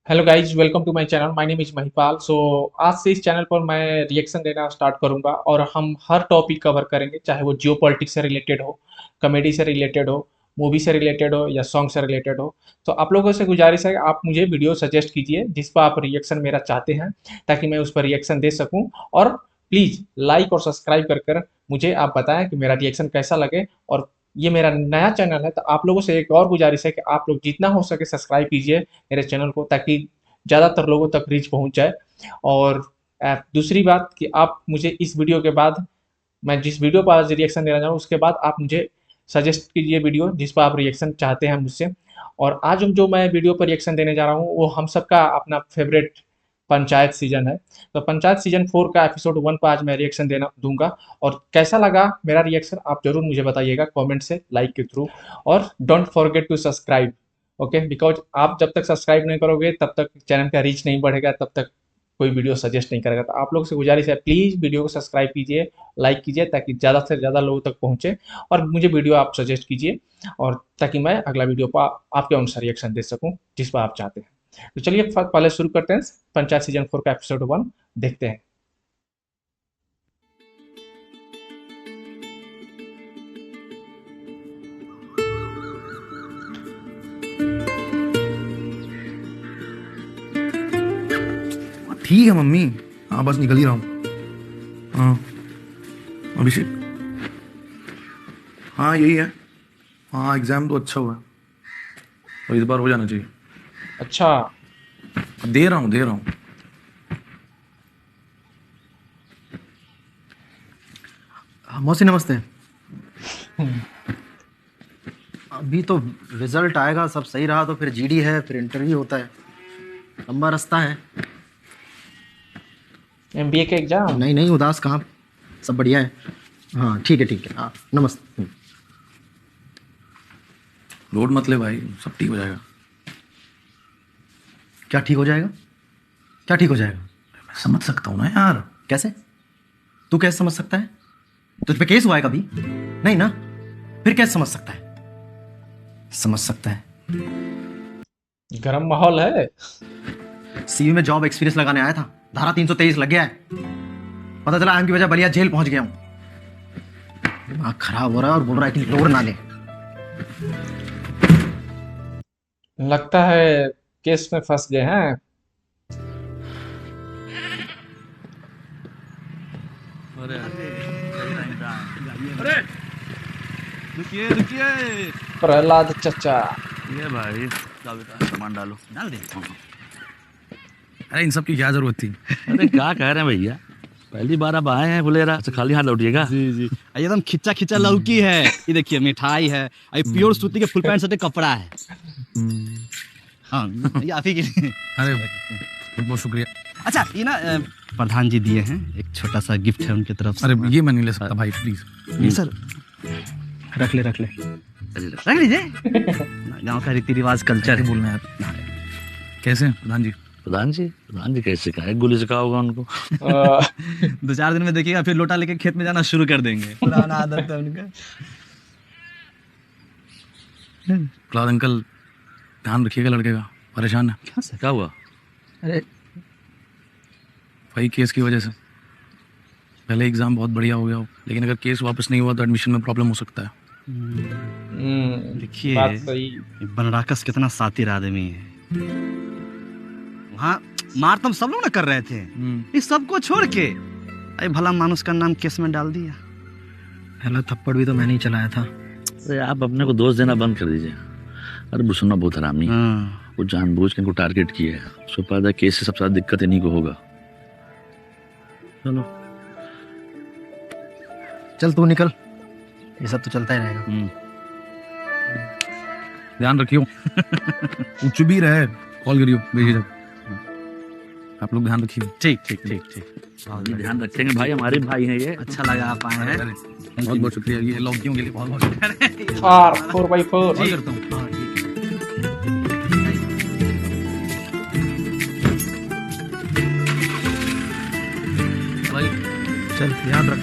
Hello guys, welcome to my channel. My name is Mahipal. आज से इस चैनल पर मैं रिएक्शन देना स्टार्ट करूंगा और हम हर टॉपिक कवर करेंगे, चाहे वो जियो पॉलिटिक्स से रिलेटेड हो, कॉमेडी से रिलेटेड हो, मूवी से रिलेटेड हो या सॉन्ग से रिलेटेड हो। तो आप लोगों से गुजारिश है कि आप मुझे वीडियो सजेस्ट कीजिए जिस पर आप रिएक्शन मेरा चाहते हैं, ताकि मैं उस पर रिएक्शन दे सकूं। और प्लीज़ लाइक और सब्सक्राइब कर मुझे आप बताएं कि मेरा रिएक्शन कैसा लगे। और ये मेरा नया चैनल है, तो आप लोगों से एक और गुजारिश है कि आप लोग जितना हो सके सब्सक्राइब कीजिए मेरे चैनल को, ताकि ज़्यादातर लोगों तक रीच पहुंच जाए। और दूसरी बात कि आप मुझे इस वीडियो के बाद, मैं जिस वीडियो पर आज रिएक्शन देना चाहूँ उसके बाद आप मुझे सजेस्ट कीजिए वीडियो जिस पर आप रिएक्शन चाहते हैं मुझसे। और आज जो मैं वीडियो पर रिएक्शन देने जा रहा हूँ वो हम सबका अपना फेवरेट पंचायत सीजन है। तो पंचायत सीजन 4 का एपिसोड 1 पर आज मैं रिएक्शन देना दूंगा। और कैसा लगा मेरा रिएक्शन आप जरूर मुझे बताइएगा कमेंट से, लाइक के थ्रू। और don't forget to subscribe, okay, because आप जब तक सब्सक्राइब नहीं करोगे तब तक चैनल का रीच नहीं बढ़ेगा, तब तक कोई वीडियो सजेस्ट नहीं करेगा। तो आप लोग से गुजारिश है, प्लीज़ वीडियो को सब्सक्राइब कीजिए, लाइक कीजिए, ताकि ज़्यादा से ज़्यादा लोगों तक पहुँचे। और मुझे वीडियो आप सजेस्ट कीजिए, और ताकि मैं अगला वीडियो पर आपके अनुसार रिएक्शन दे सकूँ जिस पर आप चाहते हैं। तो चलिए पहले शुरू करते हैं पंचायत सीजन 4 का एपिसोड 1 देखते हैं। ठीक है मम्मी। हाँ बस निकल ही रहा हूँ। हाँ अभिषेक, हाँ यही है। हाँ एग्जाम तो अच्छा हुआ है, तो इस बार हो जाना चाहिए। अच्छा, दे रहा हूँ। मौसी नमस्ते। अभी तो रिजल्ट आएगा, सब सही रहा तो फिर जीडी है, फिर इंटरव्यू होता है, लंबा रास्ता है। एमबीए के एग्जाम। नहीं नहीं उदास कहाँ, सब बढ़िया है। हाँ ठीक है। हाँ नमस्ते। लोड मत ले भाई, सब ठीक हो जाएगा। क्या ठीक हो जाएगा? क्या ठीक हो जाएगा? मैं समझ सकता हूँ ना यार। कैसे? तू कैसे समझ सकता है? तुझ पे केस हुआ है कभी? नहीं ना, फिर कैसे समझ सकता है? समझ सकता है। गरम माहौल है। सीवी में जॉब एक्सपीरियंस लगाने आया था, धारा 323 लग गया है। पता चला आम की वजह बलिया जेल पहुंच गया हूं। दिमाग खराब हो रहा है और बोल रहा है कि लोड ना ले। लगता है केस में फंस गए हैं। अरे रुकिए प्रहलाद चचा। ये भाई डाल बेटा, सामान डालो। डाल दे। अरे इन सब की क्या जरूरत थी? अरे क्या कह रहे हैं भैया, पहली बार अब आए हैं फुलेरा, अच्छा खाली हाथ लौटिएगा। जी जी, एकदम खिंचा खिंचा लौकी है। ये देखिए मिठाई है, ये प्योर सूती के फुल पैंट सटे कपड़ा है। हाँ ये आप ही के लिए। अरे बहुत बहुत शुक्रिया। अच्छा ये ना प्रधान जी दिए हैं, एक छोटा सा गिफ्ट है उनकी तरफ से। अरे ये मैं नहीं ले सकता भाई, प्लीज। ये सर रख ले। रख लीजिए। गांव का रीति रिवाज कल्चर है। बोलना यार। कैसे हैं प्रधान जी? प्रधान जी कैसे कहा है, गोली से कहा होगा उनको। 2-4 दिन में देखिएगा, फिर लोटा लेके खेत में जाना शुरू कर देंगे। पुराना आदत है उनका। प्रहलाद अंकल, ध्यान रखिएगा लड़के का, परेशान है। क्या हुआ? अरे वही केस की वजह से। पहले एग्जाम बहुत बढ़िया हो गया हो, लेकिन अगर केस वापस नहीं हुआ तो एडमिशन में प्रॉब्लम हो सकता है। देखिए बात सही। बनराकस कितना सातिर आदमी है। वहाँ मार तुम सब लोग ना कर रहे थे, इस सबको छोड़ के अरे भला मानुस का नाम केस में डाल दिया। पहला थप्पड़ भी तो मैंने ही चलाया था। अरे आप अपने को दोष देना बंद कर दीजिए। अरे बुसुन्ना बहुत हरामी है, वो जानबूझ के इनको टारगेट किया है। उसको पता है केस से सबसे ज्यादा दिक्कत इन्हीं को होगा। चलो चल तू निकल, ये सब तो चलता ही रहेगा। ध्यान रखियो। कुछ भी रहे कॉल करियो बेझिझक। आप लोग ध्यान रखिए। ठीक। ध्यान रखेंगे भाई, हमारे भाई हैं ये। अच्छा लगा आप आए हैं। बहुत बहुत शुक्रिया, ये लौकियों के लिए बहुत बहुत शुक्रिया। 4x4। कॉल करता हूँ। हाँ ठीक है। भाई चल ध्यान रख।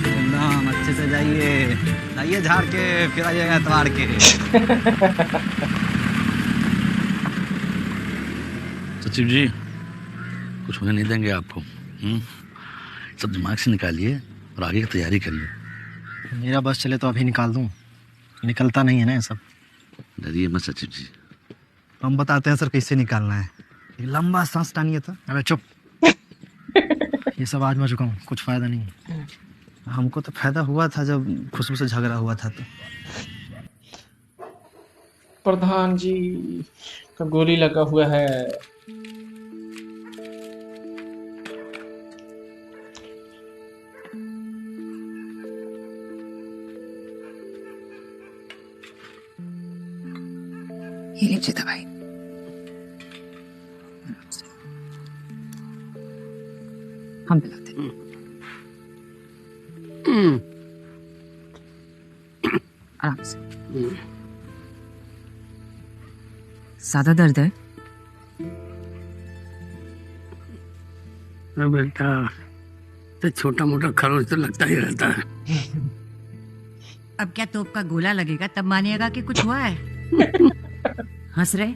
एकदम अच्छे से जाइए झाड़ के, फिर आइएगा एतवार के। सचिव जी कुछ होने नहीं देंगे आपको। सब दिमाग से निकालिए और आगे की तैयारी करिए। मेरा बस चले तो अभी निकाल दूं, निकलता नहीं है ना ये सब। डरिए मत सचिव जी। हम बताते हैं सर कैसे निकालना है। ये लंबा सांस टानिए तो। अबे चुप। ये सब आजमा चुका हूँ, कुछ फायदा नहीं है। हमको तो फायदा हुआ था जब खुशबू से झगड़ा हुआ था तो। प्रधान जी का गोली लगा हुआ है। ये लीजिए दवाई। हम पिलाते हैं। आराम से। ज्यादा दर्द है? बेटा तो छोटा मोटा खरोच तो लगता ही रहता है। अब क्या तोप का गोला लगेगा तब मानिएगा कि कुछ हुआ है? हंस रहे?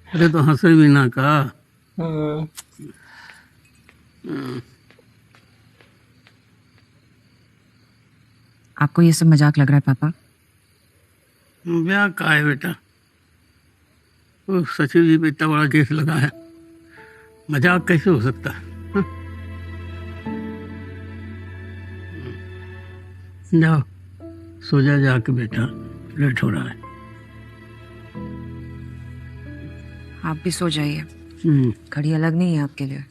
अरे तो हंसे भी ना का। हाँ, आपको ये सब मजाक लग रहा है पापा? ब्याह का है बेटा, वो सचिव जी पे इतना बड़ा केस लगा है, मजाक कैसे हो सकता है? जाओ सो जा जाके बेटा, लेट हो रहा है। आप भी सो जाइए, हम्म, घड़ी अलग नहीं है आपके लिए।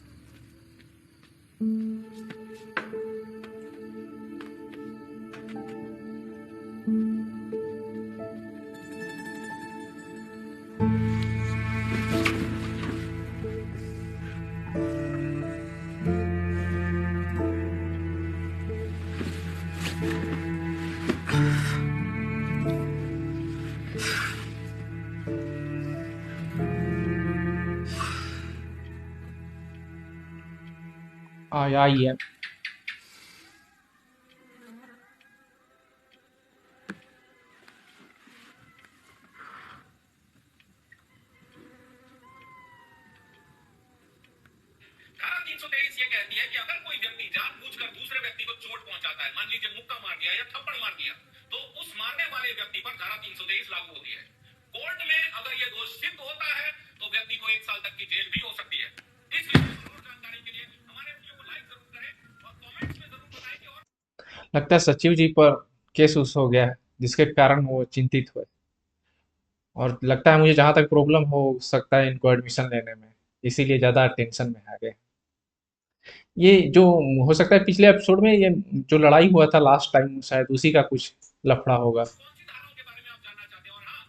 आया ही है। धारा 323 ये कहती है कि अगर कोई व्यक्ति जानबूझकर दूसरे व्यक्ति को चोट पहुंचाता है, मान लीजिए मुक्का मार दिया या थप्पड़ मार दिया, तो उस मारने वाले व्यक्ति पर धारा 323 लागू होती है। कोर्ट में अगर ये दोष सिद्ध होता है तो व्यक्ति को 1 साल तक की जेल भी हो सकती है। इस विषय में और जानकारी के लिए हमारे वीडियो को लाइक जरूर करें और कमेंट्स में जरूर बताएं कि और लगता है सचिव जी पर केस उस हो गया है जिसके कारण वो चिंतित हुए, और लगता है मुझे जहां तक प्रॉब्लम हो सकता है इनको एडमिशन लेने में, इसीलिए ज्यादा टेंशन में आ गए। ये जो हो सकता है पिछले एपिसोड में ये जो लड़ाई हुआ था लास्ट टाइम शायद उसी का कुछ लफड़ा होगा। कौन सी धाराओं के बारे में आप जानना चाहते हैं? और हाँ,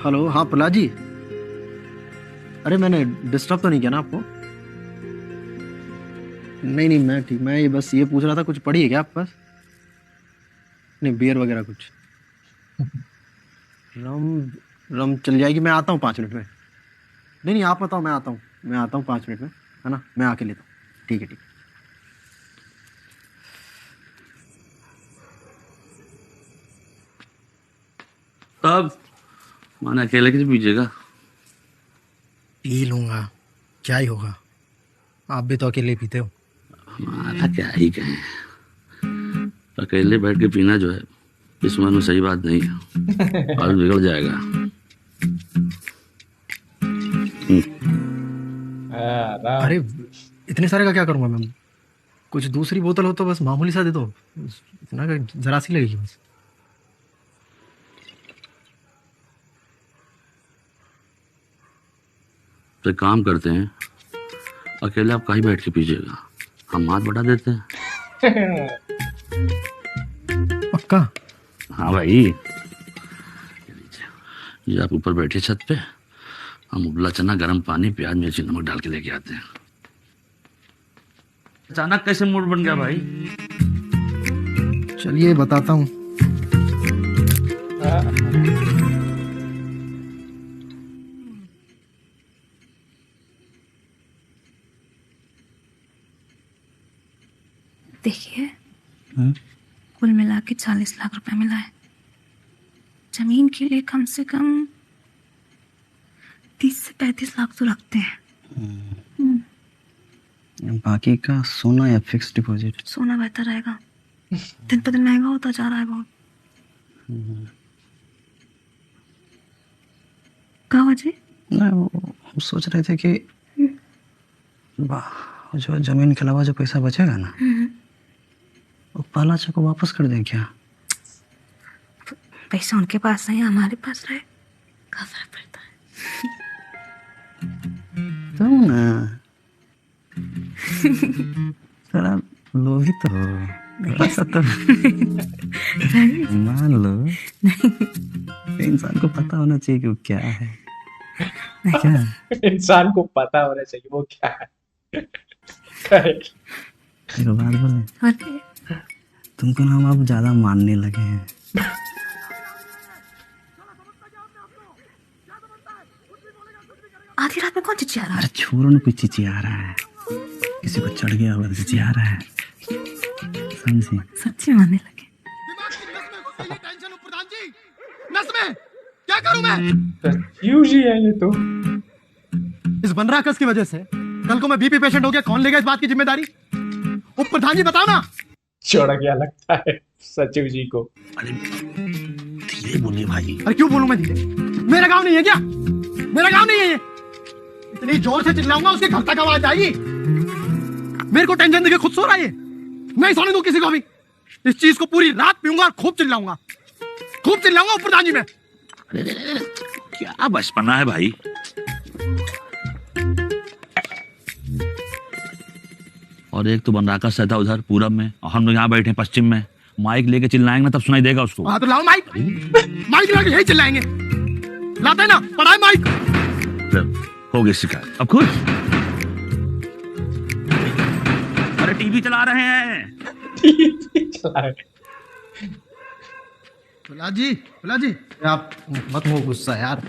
हेलो, हाँ प्रहलाद जी। अरे मैंने डिस्टर्ब तो नहीं किया ना आपको? नहीं नहीं, मैं ठीक। मैं ये बस ये पूछ रहा था, कुछ पड़ी है क्या आपके पास? नहीं, बियर वगैरह कुछ? रम रम चल जाएगी, मैं आता हूँ 5 मिनट में। नहीं नहीं, आप बताओ, मैं आता हूँ 5 मिनट में, है ना? मैं आके लेता हूँ। ठीक है, ठीक है। तब माना अकेले किसी पीजिएगा। पी लूंगा, क्या ही होगा। आप भी तो अकेले पीते हो। हमारा क्या ही कहें, अकेले बैठ के पीना जो है इस उम्र में सही बात नहीं है, और बिगड़ जाएगा। अरे इतने सारे का क्या करूंगा मैं? कुछ दूसरी बोतल हो तो बस मामूली सा दे दो, इतना का जरा सी लगेगी बस। तो एक काम करते हैं, अकेले आप कहीं बैठ के पीजिएगा, हम हाथ बढ़ा देते हैं। पक्का? हाँ भाई, ये आप ऊपर बैठे छत पे, हम उबला चना, गर्म पानी, प्याज, मिर्ची, नमक डाल के लेके आते हैं। अचानक कैसे मूड बन गया भाई? चलिए बताता हूँ। देखिए, कुल मिला के 40 लाख रुपए मिला है। जमीन के लिए कम से कम 30 से 35 लाख तो रखते हैं। बाकी का सोना या फिक्स डिपॉजिट? सोना बेहतर रहेगा, दिन पर दिन महंगा होता जा रहा है बहुत। क्या वजह? ना, वो सोच रहे थे कि जो जमीन के अलावा जो पैसा बचेगा ना, वो पालाचा को वापस कर दें क्या? पैसा उनके पास नहीं, हमारे पास रहे, क्या फर्क पड़ता है? तुम ना थोड़ा लोभी तो हो, थोड़ा सा तो मान लो। इंसान को पता होना चाहिए कि वो क्या है। क्या इंसान को पता होना चाहिए वो क्या है। एक बात बोले, तुमको ना हम अब ज्यादा मानने लगे हैं। आधी रात में कौन चिचिया रहा है? अरे छोरो ना, कोई चिचिया रहा है, किसी को चढ़ गया होगा, चिचिया रहा है, समझे? सच्ची मानने लगे। नस में क्या करूं मैं? कंफ्यूज ही है ये तो। इस बनराकस की वजह से कल को मैं बीपी पेशेंट हो गया, कौन लेगा इस बात की जिम्मेदारी? उप प्रधान जी बताओ ना। चढ़ गया लगता है सचिव जी को। अरे धीरे बोलिए भाई। अरे क्यों बोलूं मैं धीरे? मेरा गांव नहीं है क्या? मेरा गांव नहीं है ये। इतनी जोर से चिल्लाऊंगा उसके घर तक आवाज आएगी। मेरे को टेंशन देके खुद सो रहा है ये। नहीं सोने दूं किसी को भी। इस चीज को पूरी रात पीऊंगा और खूब चिल्लाऊंगा उप प्रधान जी में। क्या बचपना है भाई। और एक तो बनराका सहता उधर पूरब में, और हम लोग यहाँ बैठे हैं पश्चिम में। माइक लेके चिल्लाएंगे ना तब सुनाई देगा उसको। हाँ तो लाओ माइक। माइक लगा के यही चिल्लाएंगे। लाते हैं ना, पढ़ाए माइक। हो गई शिकायत, अब खुश। अरे टीवी चला रहे हैं। भला जी आप मत हो गुस्सा यार,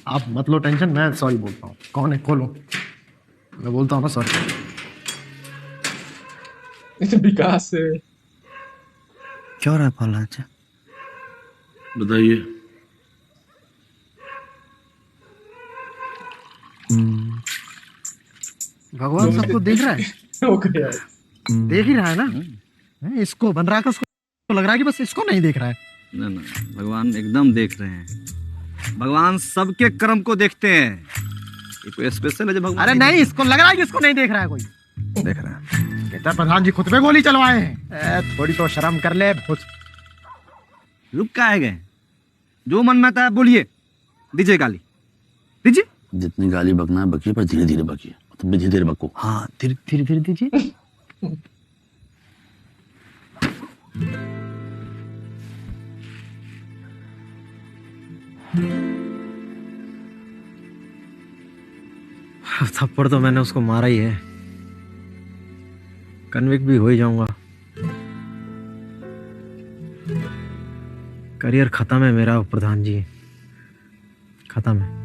आप मत लो टेंशन, मैं सॉरी बोलता हूँ। कौन है? खोलो। मैं बोलता हूँ ना सॉरी। विकास से क्या हो रहा है पालाचा? बताइए। भगवान सबको देख रहा है। हो गया। देख ही रहा है ना। इसको बनराकस को लग रहा है कि बस इसको नहीं देख रहा है। ना, भगवान एकदम देख रहे हैं। भगवान सबके कर्म को देखते हैं। ये कोई स्पेशल है जो भगवान? अरे नहीं, इसको लग रहा है कि इसको नहीं देख रहा है कोई। देख रहा है। कहता प्रधान जी खुद पे गोली चलवाए हैं। थोड़ी तो शर्म कर ले। रुक काहे गए? जो मन में आता है बोलिए, दीजिए गाली, दीजिए। जितनी गाली बकना है बकिए, पर धीरे धीरे बकिए। तुम भी धीरे धीरे बको। हाँ, धीरे धीरे दीजिए। थप्पड़ तो मैंने उसको मारा ही है, कन्विक्ट भी हो ही जाऊंगा। करियर खत्म है मेरा प्रधान जी, खत्म है।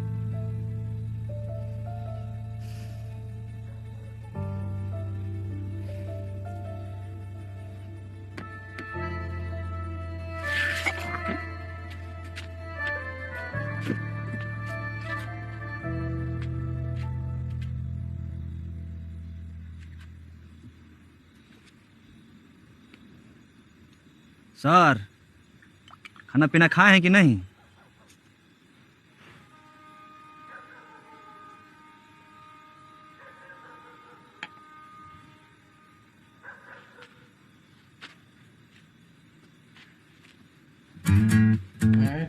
सर, खाना पीना खाए हैं कि नहीं?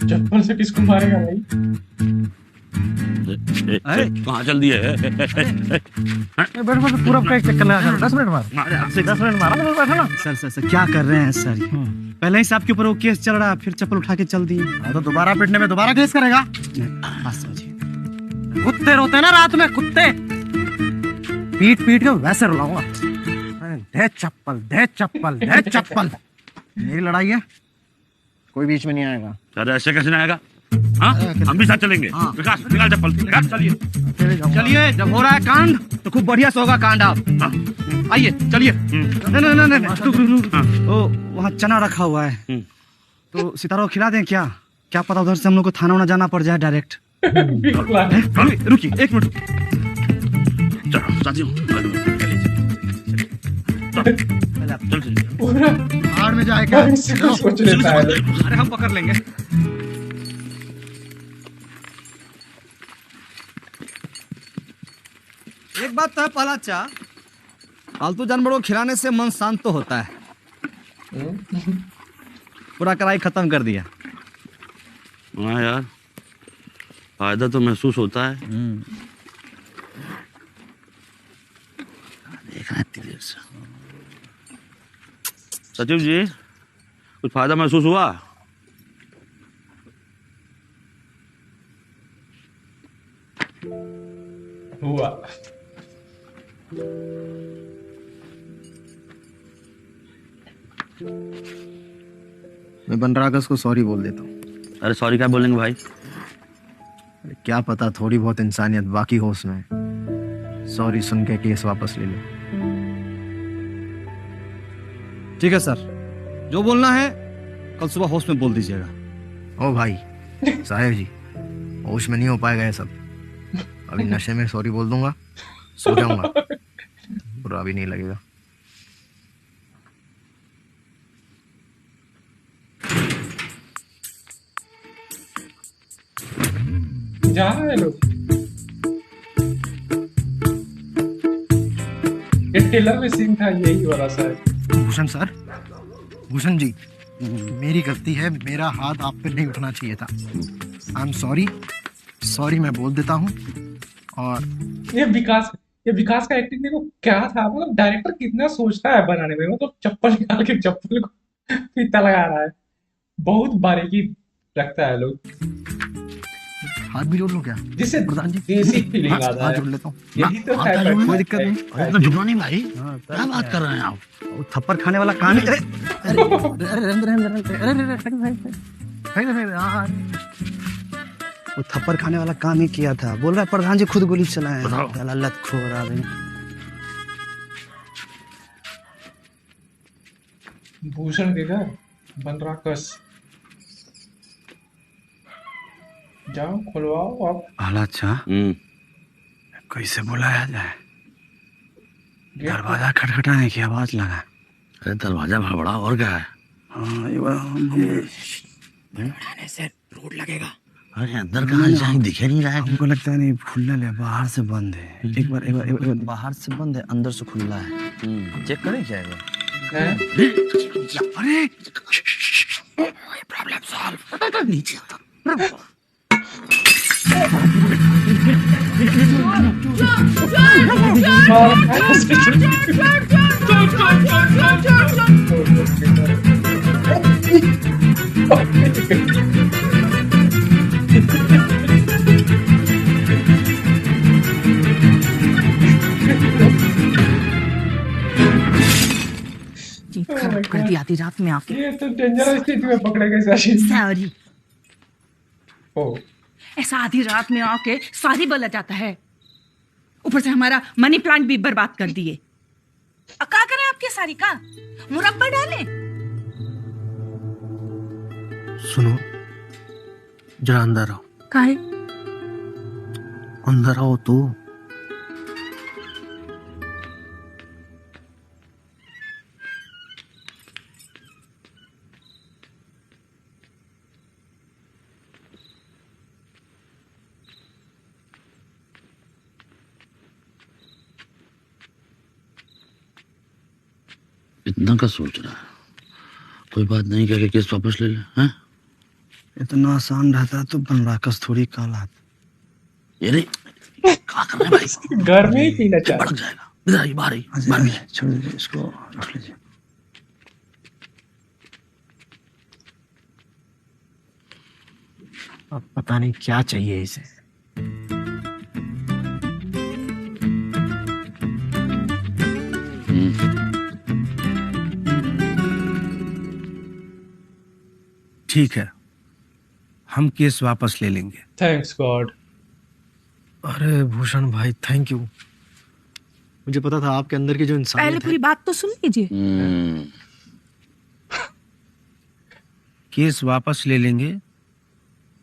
चप्पल से किसको मारेगा भाई? कहाँ चल दिए? पूरा का एक चक्कर लगा 10 मिनट मार 10 मिनट मारा तो बैठा ना। सर क्या कर रहे हैं सर? पहले ही साहब के ऊपर वो केस चल रहा, फिर चप्पल उठा के चल दिए। तो दोबारा पिटने में दोबारा केस करेगा? कुत्ते रोते हैं ना रात में, कुत्ते पीट पीट के वैसे रुलाऊंगा। दे चप्पल दे चप्पल दे चप्पल। मेरी लड़ाई है, कोई बीच में नहीं आएगा। अरे ऐसे कैसे नहीं आएगा? हाँ, हम भी साथ चलेंगे। विकास निकाल चप्पल, विकास चलिए। चलिए, जब हो रहा है कांड तो खूब बढ़िया से होगा कांड। आप आइए, चलिए। नहीं, ओ वहाँ चना रखा हुआ है, तो सितारों को खिला दें क्या? क्या पता उधर से हम लोग को थाना जाना पड़ जाए डायरेक्ट। रुकिए 1 मिनट। चलो साथियों, भाड़ में जाएगा। अरे हम पकड़ लेंगे। एक बात तो है पलाचा, पालतू जानवरों को खिलाने से मन शांत तो होता है। पूरा कढ़ाई खत्म कर दिया। हाँ यार, फायदा तो महसूस होता है। देखना इतनी देर से। सचिव जी, कुछ फायदा महसूस हुआ? हुआ। मैं बनरागस को सॉरी बोल देता हूँ। अरे सॉरी क्या बोलेंगे भाई? अरे क्या पता थोड़ी बहुत इंसानियत बाकी हो उसमें। सॉरी सुन के केस वापस ले ले। ठीक है सर, जो बोलना है कल सुबह होश में बोल दीजिएगा। ओ भाई साहेब जी, होश में नहीं हो पाएगा ये सब। अभी नशे में सॉरी बोल दूंगा, सो जाऊंगा, बुरा भी नहीं लगेगा। जा रहे हैं लोग। ये ट्रेलर में सीन था यही वाला शायद। भूषण सर, भूषण जी, मेरी गलती है, मेरा हाथ आप पे नहीं उठना चाहिए था। आई एम सॉरी मैं बोल देता हूँ। और ये विकास का एक्टिंग देखो क्या था, मतलब डायरेक्टर कितना सोचता है बनाने में। मतलब चप्पल निकाल के चप्पल को फीता लगा रहा है, बहुत बारीकी रखता है लोग। हाथ भी जोड़ लो क्या? जिससे प्रधान जी देसी फीलिंग आता हाथ है। जोड़ लेता हूँ। यही तो है, कोई दिक्कत नहीं। तो झुकना नहीं भाई, क्या बात कर रहे हैं आप? वो थप्पड़ खाने वाला कान। वो थप्पड़ खाने वाला काम ही किया था। बोल रहा है प्रधान जी खुद गोली चलाए। लत खोर आदमी। भूषण के घर बनराकस। जाओ खुलवाओ आप। अच्छा, कैसे बुलाया जाए? दरवाजा खटखटाने की आवाज लगा। अरे दरवाजा बड़ा और क्या है? से रोड लगेगा। अरे अंदर कहाँ जाएंगे, दिखे नहीं रहा है। हमको लगता है नहीं खुला है, बाहर से बंद है। एक बार बाहर से बंद है, अंदर से खुला है। चेक करें क्या है? अरे प्रॉब्लम सॉल्व। नीचे खराब कर दी आधी रात में आके। ये तो डेंजरस स्थिति में पकड़े गए साशी। सॉरी। ओ ऐसा आधी रात में आके सारी बोला जाता है, ऊपर से हमारा मनी प्लांट भी बर्बाद कर दिए। क्या करें आपके सारी का मुरब्बा डालें? सुनो जरा अंदर आओ। काहे? अंदर आओ तो। इतना का सोच रहा है, कोई बात नहीं कह के केस वापस ले ले। हैं? इतना आसान रहता तो बनराकस थोड़ी काल आता। ये नहीं, क्या कर रहे हैं भाई? घर में ही पीना चाह भड़क जाएगा। इधर आइए, बाहर आइए, बाहर आइए। छोड़ दीजिए इसको, रख लीजिए। अब पता नहीं क्या चाहिए इसे। ठीक है, हम केस वापस ले लेंगे। Thanks God. अरे भूषण भाई, थैंक यू। मुझे पता था आपके अंदर की जो पहले इंसानियत है। पूरी बात तो सुन लीजिए। केस वापस ले लेंगे,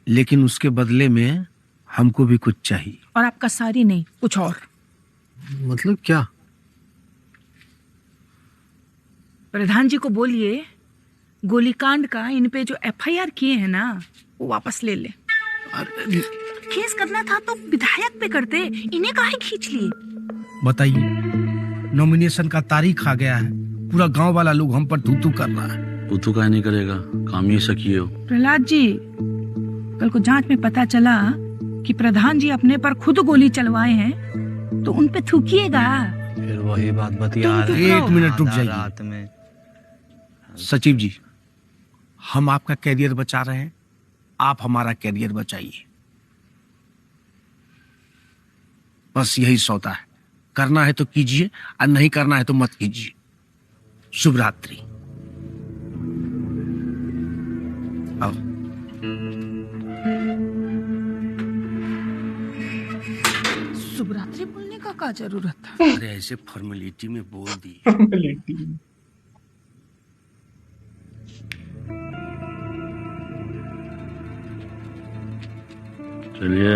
लेकिन उसके बदले में हमको भी कुछ चाहिए। और आपका सारी नहीं, कुछ और। मतलब क्या? प्रधान जी को बोलिए गोलीकांड का इन पे जो एफआईआर किए हैं ना, वो वापस ले ले। केस करना था तो विधायक पे करते, इन्हें काहे खींच लिए? बताइए, नॉमिनेशन का तारीख आ गया है, पूरा गांव वाला लोग हम पर थू कर रहा है। तू का नहीं करेगा, काम ही ऐसा किए हो। प्रहलाद जी, कल को जांच में पता चला कि प्रधान जी अपने पर खुद गोली चलवाए हैं, तो उन पे थूकिएगा। फिर वही बात बतिया तुम रहे हैं। एक मिनट रुक जाइए। रात में सचिव जी, हम आपका कैरियर बचा रहे हैं, आप हमारा कैरियर बचाइए। बस यही सौदा है, करना है तो कीजिए और नहीं करना है तो मत कीजिए। शुभ रात्रि। आओ। शुभ रात्रि बोलने का क्या जरूरत था? अरे ऐसे फॉर्मेलिटी में बोल दी। चलिए।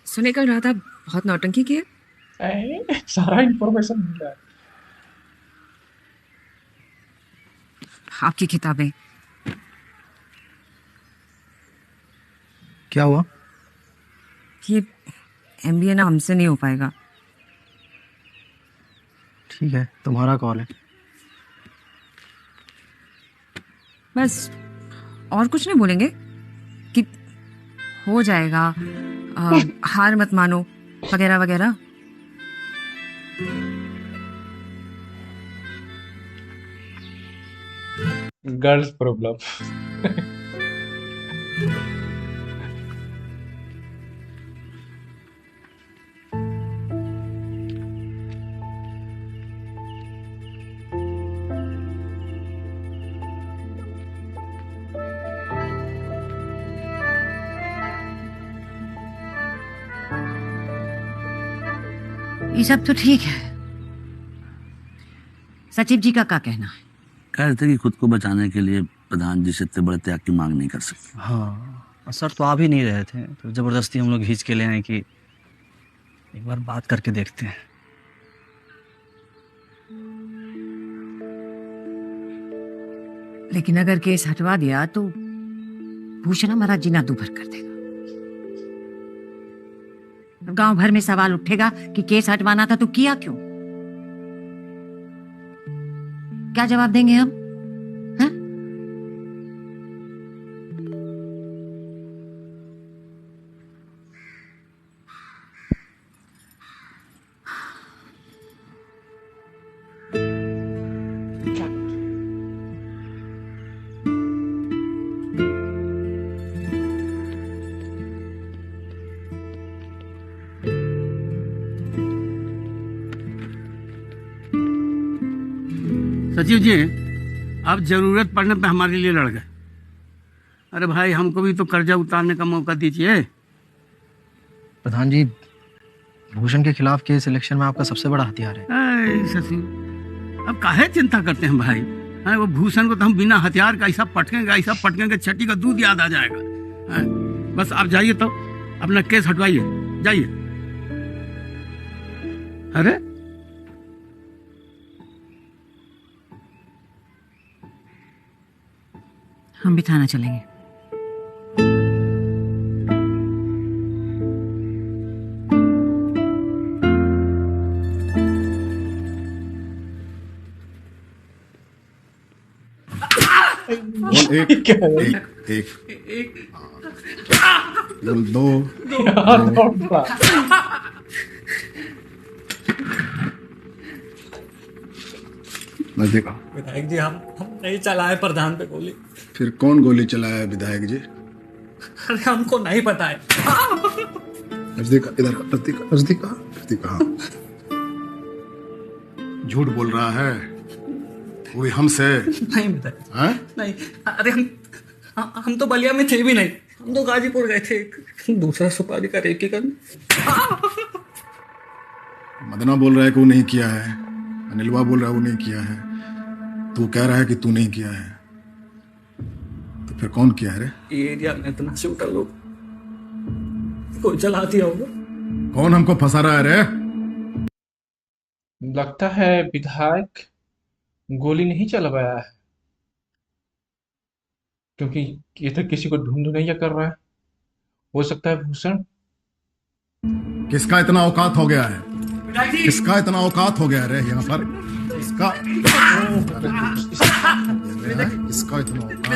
सुने कल रात आप बहुत नौटंकी किए। सारा इंफॉर्मेशन मिल रहा है। आपकी किताबें। क्या हुआ? ये एमबीए ना हमसे नहीं हो पाएगा। ठीक है, तुम्हारा कॉल है। बस और कुछ नहीं बोलेंगे कि हो जाएगा, हार मत मानो वगैरह वगैरह। Girls problem. ये सब तो ठीक है, सचिव जी का क्या कहना है? कह रहे थे कि खुद को बचाने के लिए प्रधान जी से इतने बड़े त्याग की मांग नहीं कर सकते। हाँ, सर तो आ भी नहीं रहे थे, तो जबरदस्ती हम लोग खींच के ले आए कि एक बार बात करके देखते हैं। लेकिन अगर केस हटवा दिया तो भूषण हमारा जीना दूभर कर देगा। गांव भर में सवाल उठेगा कि केस हटवाना था तो किया क्यों? क्या जवाब देंगे हम? हाँ? सचिव जी, आप जरूरत पड़ने पे हमारे लिए लड़ गए। अरे भाई, हमको भी तो कर्जा उतारने का मौका दीजिए। प्रधान जी, भूषण के खिलाफ केस इलेक्शन में आपका सबसे बड़ा हथियार है। सचिव, अब काहे चिंता करते हैं भाई? है वो भूषण को तो हम बिना हथियार का ऐसा पटकेंगे छठी का दूध याद आ जाएगा। है? बस आप जाइए तो अपना केस हटवाइए, जाइए। अरे हम भी थाना चलेंगे। एक एक दो यार बहुत बड़ा। मैं देखा। विधायक जी हम नहीं चलाए प्रधान पे गोली। फिर कौन गोली चलाया है विधायक जी? अरे हमको नहीं पता है। नजदीक इधर नजदीक नजदीक नजदीक। हाँ झूठ बोल रहा है वो भी हमसे। नहीं विधायक हैं? नहीं। अरे हम तो बलिया में थे भी नहीं, हम तो गाजीपुर गए थे दूसरा सुपारी का रेकी करने। मदना बोल रहा है कि वो नहीं किया है, अनिलवा बोल रहा है वो नहीं किया है, तू कह रहा है कि तू नहीं किया है, तो फिर कौन किया है रे? ये एरिया में इतना शूटर लोग कोई चला दिया होगा। कौन हमको फंसा रहा है रे? लगता है विधायक गोली नहीं चलवाया है, क्योंकि ये तो किसी को ढूंढ नहीं कर रहा है। हो सकता है भूषण। किसका इतना औकात हो गया है? किसका इतना औकात हो गया रे यहाँ पर? इसका इसका इतना औकात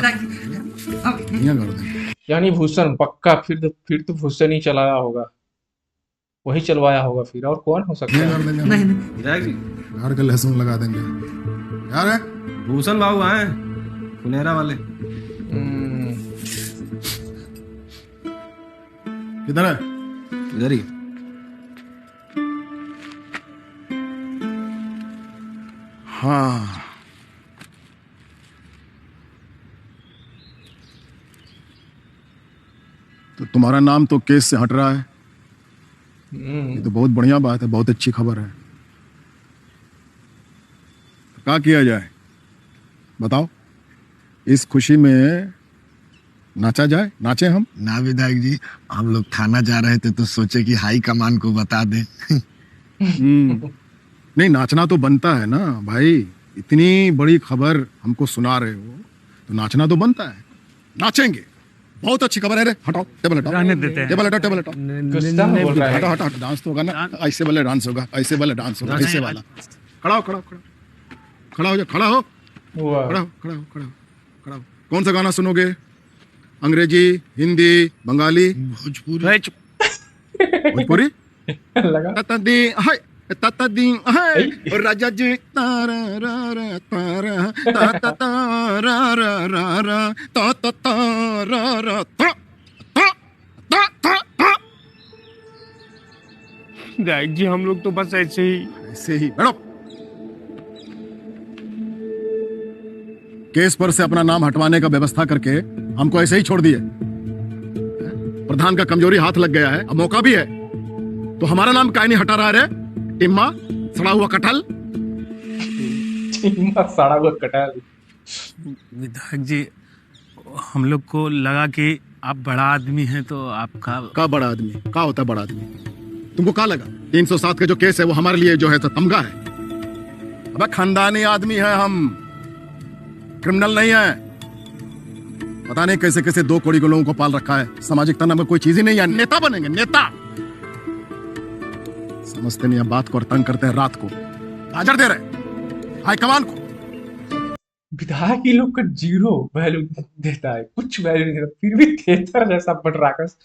यहाँ कर दे। यानी भूषण पक्का। फिर तो भूषण ही चलाया होगा, वही चलवाया होगा। फिर और कौन हो सकता है? नहीं विधायक जी घर के लहसुन लगा देंगे यार है? भूषण बाबू आए फुलेरा वाले। किधर है? इधर ही। हाँ तो तुम्हारा नाम तो केस से हट रहा है, ये तो बहुत बढ़िया बात है, बहुत अच्छी खबर है। तो क्या किया जाए बताओ? इस खुशी में नाचा जाए, नाचे हम? ना विधायक जी, हम लोग थाना जा रहे थे तो सोचे कि हाई कमान को बता दें। नहीं नाचना तो बनता है ना भाई, इतनी बड़ी खबर हमको सुना रहे हो तो नाचना तो बनता है, नाचेंगे। बहुत अच्छी खबर है रे। हटाओ टेबल हटाओ, टेबल हटाओ, टेबल हटाओ। गुस्सा में बोल रहा है। हटाओ हटाओ, डांस तो होगा ना, ऐसे वाला डांस होगा, ऐसे वाला डांस होगा, ऐसे वाला। खड़ा हो, खड़ा हो, खड़ा हो जा, खड़ा हो, वाह। खड़ा हो, खड़ा हो, खड़ा हो, खड़ा हो। कौन सा गाना सुनोगे? अंग्रेजी, हिंदी, बंगाली, भोजपुरी? भोजपुरी लगा ततदी हाय ततदी हाय राजा जी तारा रा रा तारा ता ता ता रा रा रा रा ता ता ता रा रा ता ता ता ता ता। विधायक जी हम लोग तो बस ऐसे ही बैठो। केस पर से अपना नाम हटवाने का व्यवस्था करके हमको ऐसे ही छोड़ दिए। प्रधान का कमजोरी हाथ लग गया है, अब मौका भी है, तो हमारा नाम काहे नहीं हटा रहा है? टिम्मा सड़ा हुआ कटहल। टिम्मा सड़ा हुआ कटहल। विधायक जी हम लोग को लगा कि आप बड़ा आदमी हैं तो आपका। का बड़ा आदमी? का होता है बड़ा आदमी? तुमको क्या लगा 307 के जो केस है वो हमारे लिए जो है तो तमगा है? अब खानदानी आदमी है हम, क्रिमिनल नहीं है। पता नहीं कैसे कैसे 2 कौड़ी के लोगों को पाल रखा है, सामाजिकता नाम कोई चीज ही नहीं है। नेता बनेंगे, नेता। समझते नहीं है बात को और तंग करते हैं रात को, हाजिर दे रहे हाईकमान को। विधायक ही लोग का जीरो वैल्यू देता है, कुछ वैल्यू नहीं देता, फिर भी थिएटर जैसा पटराकस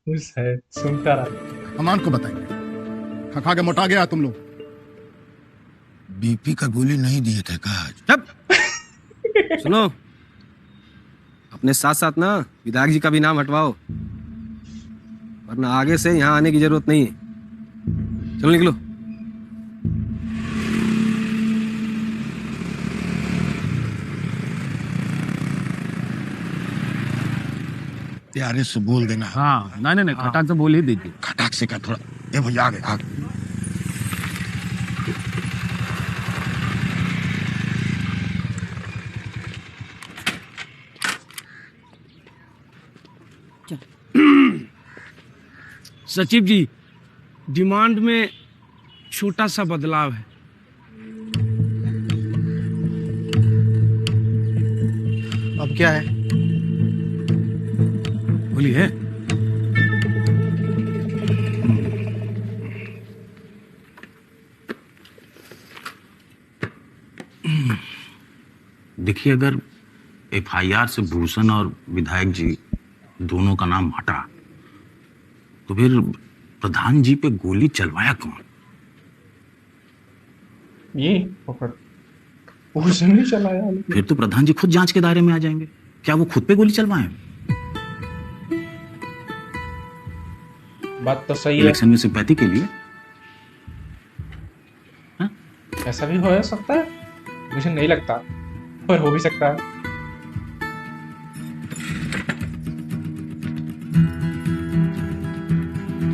उस है, सुनता रहा। कमान को बताएंगे। खा खा के मोटा गया तुम लोग। बीपी का गोली नहीं दिए थे कहा। सुनो, अपने साथ साथ ना विधायक जी का भी नाम हटवाओ, वरना आगे से यहाँ आने की जरूरत नहीं है। चलो निकलो। प्यारे से बोल देना। हाँ नहीं खटाक से बोल ही दीजिए। खटाक से का थोड़ा ये भैया आगे आगे। सचिव जी डिमांड में छोटा सा बदलाव है। अब क्या है? बोलिए। देखिए अगर एफआईआर से भूषण और विधायक जी दोनों का नाम हटा, तो फिर प्रधान जी पे गोली चलवाया कौन? ये पकड़, भूषण ने चलाया। फिर तो प्रधान जी खुद जांच के दायरे में आ जाएंगे। क्या वो खुद पे गोली चलवाए? बात तो सही है। इलेक्शन में सिंपैथी के लिए ऐसा भी हो सकता है, मुझे नहीं लगता, पर हो भी सकता है।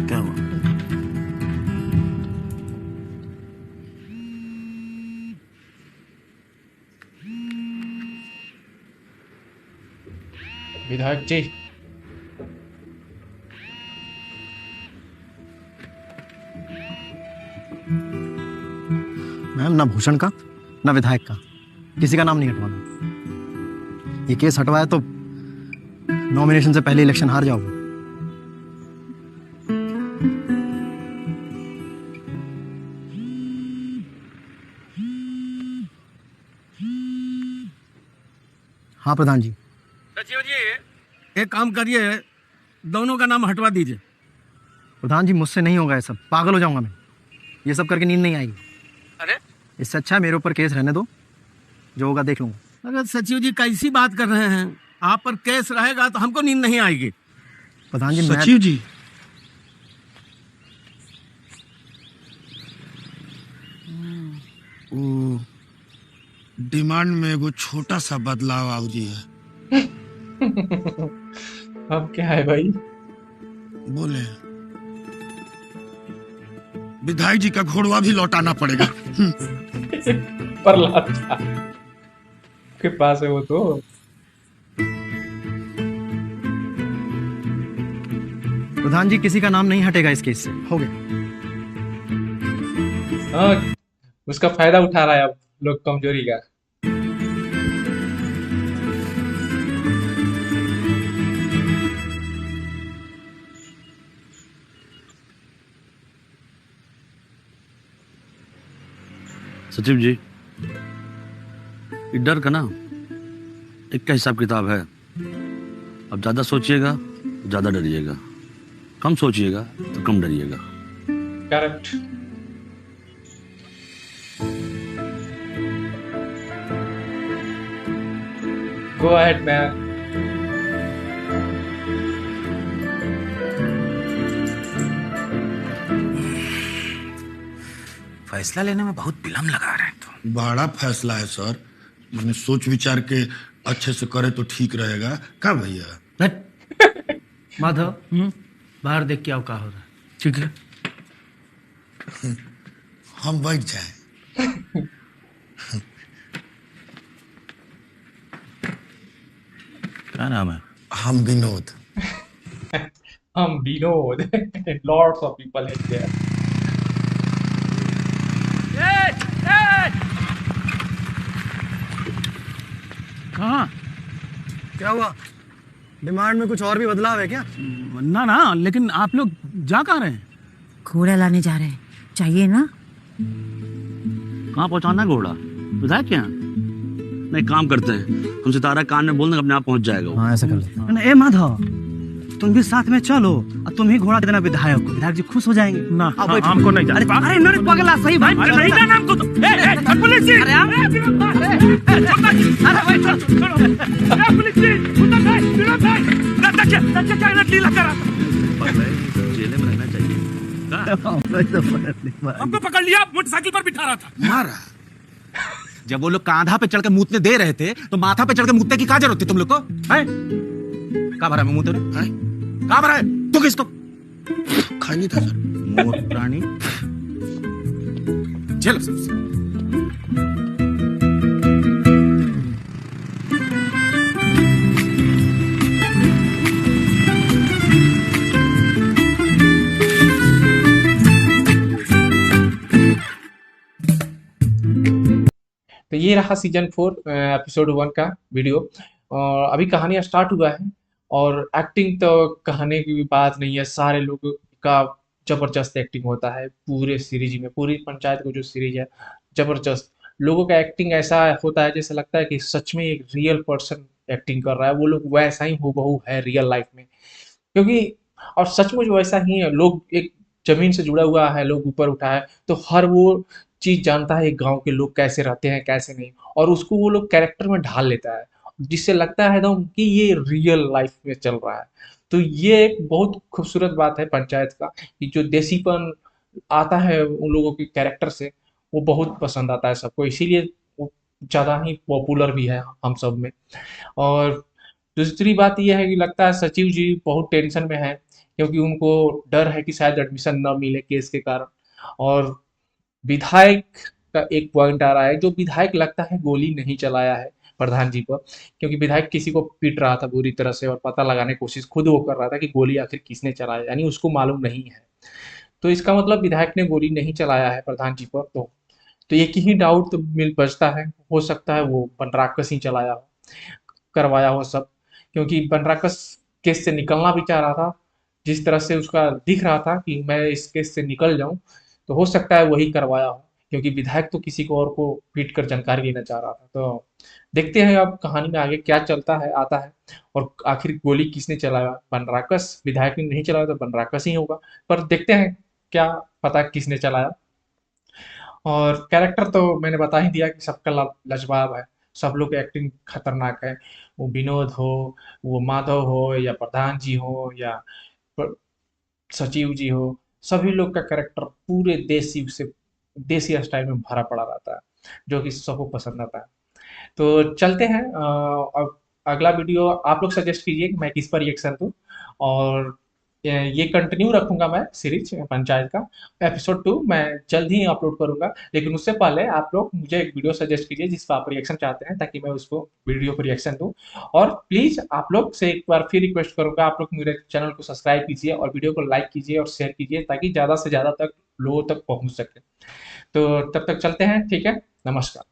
क्या हुआ? विधायक जी, मैम, ना भूषण का ना विधायक का किसी का नाम नहीं हटवाना। ये केस हटवाया तो नॉमिनेशन से पहले इलेक्शन हार जाओगे। हाँ प्रधान जी। सचिव जी, एक काम करिए, दोनों का नाम हटवा दीजिए। प्रधान जी, मुझसे नहीं होगा ये सब, पागल हो जाऊंगा मैं। ये सब करके नींद नहीं आएगी। अरे इससे अच्छा है मेरे ऊपर केस रहने दो, जो होगा देख लूंगा। अगर सचिव जी कैसी बात कर रहे हैं, आप पर केस रहेगा तो हमको नींद नहीं आएगी। प्रधान जी, सचिव जी, वो डिमांड में एगो छोटा सा बदलाव आउजी है। अब क्या है भाई? बोले विधायक जी का घोड़वा भी लौटाना पड़ेगा। प्रहलाद के पास है वो तो। प्रधान जी, किसी का नाम नहीं हटेगा इस केस से, हो गया। हाँ, उसका फायदा उठा रहा है अब लोग कमजोरी का। सचिव जी, ये डर का ना एक का हिसाब किताब है। अब ज्यादा सोचिएगा तो ज्यादा डरिएगा, कम सोचिएगा तो कम डरिएगा। करेक्ट। Go ahead man. फैसला लेने में बहुत विलम्ब लगा रहे हैं तो। बड़ा फैसला है सर, मैंने सोच विचार के अच्छे से करे तो ठीक रहेगा। का भैया? माधव, बाहर देख के आओ क्या हो रहा है। ठीक है। हम बैठ जाए। क्या नाम है? हम विनोद। हम विनोद। लॉट्स ऑफ पीपल है देयर। कहाँ? क्या हुआ? डिमांड में कुछ और भी बदलाव है क्या? ना ना, लेकिन आप लोग जा कहाँ रहे हैं? घोड़ा लाने जा रहे हैं, चाहिए ना? कहाँ पहुँचाना है घोड़ा? विधायक के यहाँ? नहीं, काम करते हैं, हम सितारा कान में बोल देंगे, अपने आप पहुँच जाएगा वो। हाँ, ऐसा कर ले। ए माधव, तुम भी साथ में चलो और तुम ही घोड़ा देना विधायक को, विधायक जी खुश हो जाएंगे। ना, हमको नहीं जाना। अरे अरे पगला, सही भाई। अरे नहीं जाना हमको तो। पुलिस जी! अरे आप अरे भाई, छोड़ो। पुलिस जी! उधर भाई, विनोद भाई! लीला करा। जेल में रहना चाहिए। हमको पकड़ लिया, मोटरसाइकिल पर बिठा रहा था। मारा। जब वो लोग कांधा पे चढ़ के मूतने दे रहे थे तो माथा पे चढ़ के मूतने की क्या जरूरत थी तुम लोग को? हैं? कहाँ भरा मैं मूते रहे? कहाँ भरा है? तू किसको? खाई नहीं था सर। मोट प्राणी। चलो सबसे। तो ये रहा सीजन 4 एपिसोड 1 का वीडियो। और अभी कहानी स्टार्ट हुआ है और एक्टिंग तो कहने की भी बात नहीं है, सारे लोगों का जबरदस्त एक्टिंग होता है पूरे सीरीज में। पूरी पंचायत को जो सीरीज है, जबरदस्त लोगों का एक्टिंग ऐसा होता है जैसे लगता है कि सच में एक रियल पर्सन एक्टिंग कर रहा है वो लोग वैसा ही हूबहू है रियल लाइफ में, क्योंकि और सचमुच वैसा ही है। लोग एक जमीन से जुड़ा हुआ है, लोग ऊपर उठा है तो हर वो चीज जानता है गांव के लोग कैसे रहते हैं कैसे नहीं, और उसको वो लोग कैरेक्टर में ढाल लेता है जिससे लगता है एकदम कि ये रियल लाइफ में चल रहा है। तो ये एक बहुत खूबसूरत बात है पंचायत का कि जो देसीपन आता है उन लोगों के कैरेक्टर से वो बहुत पसंद आता है सबको, इसीलिए वो ज़्यादा ही पॉपुलर भी है हम सब में। और दूसरी बात ये है कि लगता है सचिव जी बहुत टेंशन में है क्योंकि उनको डर है कि शायद एडमिशन न मिले केस के कारण। और विधायक का एक पॉइंट आ रहा है, जो विधायक लगता है गोली नहीं चलाया है प्रधान जी पर, क्योंकि विधायक किसी को पीट रहा था बुरी तरह से और पता लगाने की कोशिश खुद वो कर रहा था कि गोली आखिर किसने चलाया, यानी उसको मालूम नहीं है। तो इसका मतलब विधायक ने गोली नहीं चलाया है प्रधान जी पर। तो एक ही डाउट तो मिल बचता है, हो सकता है वो बनराकस ही चलाया हो, करवाया हो सब, क्योंकि बनराकस केस से निकलना भी चाह रहा था। जिस तरह से उसका दिख रहा था कि मैं इस केस से निकल जाऊं, तो हो सकता है वही करवाया हो, क्योंकि विधायक तो किसी को और को पीट कर जानकारी लेना चाह रहा था। तो देखते हैं अब कहानी में आगे क्या चलता है आता है, और आखिर गोली किसने चलाया, बनराकस विधायक ने नहीं चलाया तो बनराकस ही होगा, पर देखते हैं क्या पता किसने चलाया। और कैरेक्टर तो मैंने बता ही दिया कि सबका लाजवाब है, सब लोग की एक्टिंग खतरनाक है। वो विनोद हो, वो माधव हो, या प्रधान जी हो, या प- सचिव जी हो, सभी लोग का कैरेक्टर पूरे देसी स्टाइल में भरा पड़ा रहता है, जो कि सबको पसंद आता है। तो चलते हैं अब अगला वीडियो आप लोग सजेस्ट कीजिए कि मैं किस पर रिएक्शन दूं, और ये कंटिन्यू रखूंगा मैं सीरीज पंचायत का। एपिसोड 2 मैं जल्द ही अपलोड करूंगा, लेकिन उससे पहले आप लोग मुझे एक वीडियो सजेस्ट कीजिए जिस पर आप रिएक्शन चाहते हैं, ताकि मैं उसको वीडियो को रिएक्शन दूं। और प्लीज आप लोग से एक बार फिर रिक्वेस्ट करूंगा, आप लोग मेरे चैनल को सब्सक्राइब कीजिए और वीडियो को लाइक कीजिए और शेयर कीजिए, ताकि ज्यादा से ज्यादा तक लोगों तक पहुंच सके। तो तब तक चलते हैं, ठीक है, नमस्कार।